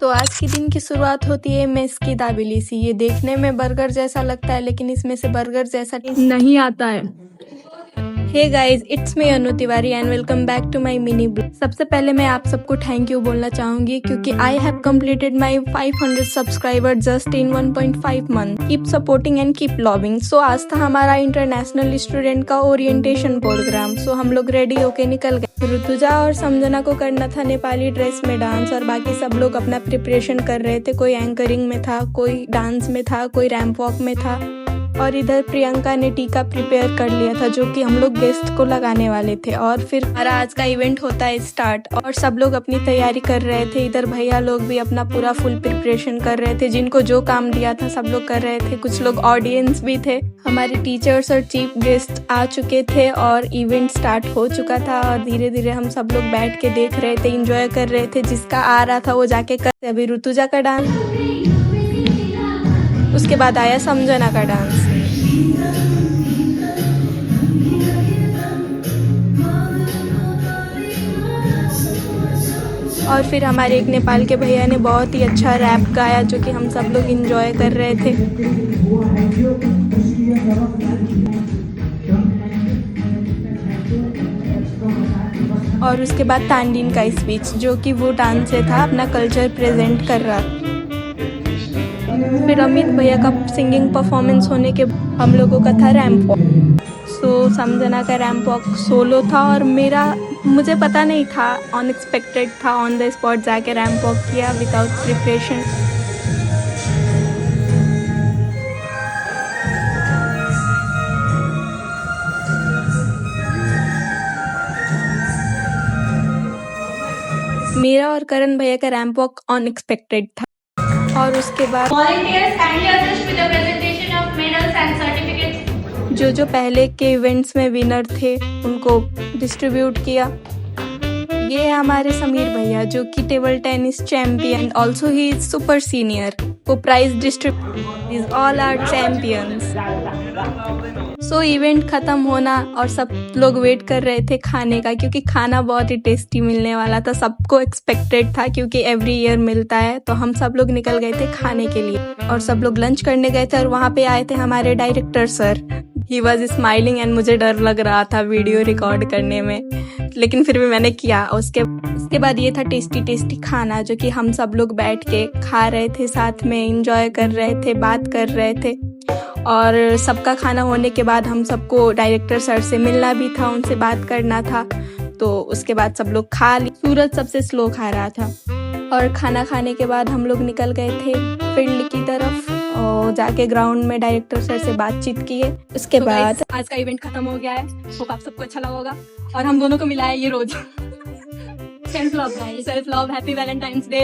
तो आज के दिन की शुरुआत होती है मेस की दाबेली से। ये देखने में बर्गर जैसा लगता है लेकिन इसमें से बर्गर जैसा टेस्ट नहीं आता है। Hey guys, it's me Anu Tiwari and welcome back to my mini blog. सबसे पहले मैं आप सबको थैंक यू बोलना चाहूंगी क्योंकि I have completed my 500 subscriber just in 1.5 month. Keep supporting and keep loving. So आज था हमारा इंटरनेशनल स्टूडेंट का ओरिएंटेशन प्रोग्राम। सो हम लोग रेडी होके निकल गए। ऋतुजा और समझना को करना था नेपाली ड्रेस में डांस और बाकी सब लोग अपना प्रिपरेशन कर रहे थे। कोई एंकरिंग में था, कोई डांस में था, कोई रैंप वॉक में था और इधर प्रियंका ने टीका प्रिपेयर कर लिया था जो कि हम लोग गेस्ट को लगाने वाले थे। और फिर हमारा आज का इवेंट होता है स्टार्ट और सब लोग अपनी तैयारी कर रहे थे। इधर भैया लोग भी अपना पूरा फुल प्रिपरेशन कर रहे थे। जिनको जो काम दिया था सब लोग कर रहे थे। कुछ लोग ऑडियंस भी थे। हमारे टीचर्स और चीफ गेस्ट आ चुके थे और इवेंट स्टार्ट हो चुका था और धीरे धीरे हम सब लोग बैठ के देख रहे थे, इंजॉय कर रहे थे। जिसका आ रहा था वो जाके कर। अभी ऋतुजा का डांस, उसके बाद आया समझना का डांस। और फिर हमारे एक नेपाल के भैया ने बहुत ही अच्छा रैप गाया जो कि हम सब लोग एंजॉय कर रहे थे। और उसके बाद तांडीन का स्पीच जो कि वो डांस से था, अपना कल्चर प्रेजेंट कर रहा। फिर अमित भैया का सिंगिंग परफॉर्मेंस होने के हम लोगों का था रैंप वॉक। सो समझना का रैंप वॉक सोलो था और मुझे पता नहीं था, अनएक्सपेक्टेड था। ऑन द स्पॉट जाके रैंप वॉक किया विदाउट प्रिपरेशन। मेरा और करण भैया का रैंप वॉक अनएक्सपेक्टेड था। और उसके बाद जो पहले के इवेंट्स में विनर थे उनको डिस्ट्रीब्यूट किया। ये है हमारे समीर भैया जो कि table tennis champion, also he is super senior. वो prize distribute is all our champions. So event खत्म होना और सब लोग वेट कर रहे थे खाने का क्योंकि खाना बहुत ही टेस्टी मिलने वाला था। सबको एक्सपेक्टेड था क्योंकि एवरी ईयर मिलता है। तो हम सब लोग निकल गए थे खाने के लिए और सब लोग लंच करने गए थे। और वहाँ पे आए थे हमारे director sir. He was smiling and मुझे डर लग रहा था वीडियो रिकॉर्ड करने में, लेकिन फिर भी मैंने किया। उसके बाद ये था टेस्टी खाना जो कि हम सब लोग बैठ के खा रहे थे, साथ में एंजॉय कर रहे थे, बात कर रहे थे। और सबका खाना होने के बाद हम सबको डायरेक्टर सर से मिलना भी था, उनसे बात करना था। तो उसके बाद सब लोग खा ली। सूरज सबसे स्लो खा रहा था। और खाना खाने के बाद हम लोग निकल गए थे फील्ड की तरफ और जाके ग्राउंड में डायरेक्टर सर से बातचीत किए। उसके बाद आज का इवेंट खत्म हो गया है। होप आप सबको अच्छा लगा होगा। और हम दोनों को मिला है ये rose. Self love guys, self love. Happy Valentine's day.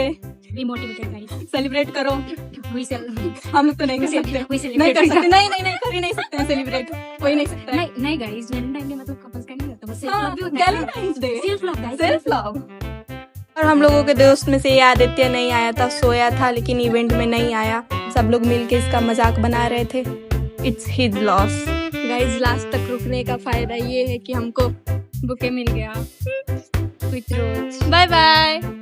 Be motivated guys, celebrate करो। हम लोग तो नहीं कर सकते, नहीं कर सकते, नहीं कर ही नहीं सकते हैं सेलिब्रेट। कोई नहीं सकता। नहीं गाइस, वैलेंटाइन डे मतलब कपल्स का नहीं होता, बस Valentine's day, self love guys, self love. और हम लोगों के दोस्त में से ये आदित्य नहीं आया था, सोया था लेकिन इवेंट में नहीं आया। सब लोग मिलके इसका मजाक बना रहे थे। It's his loss guys. Last तक रुकने का फायदा ये है कि हमको बुके मिल गया। Bye bye.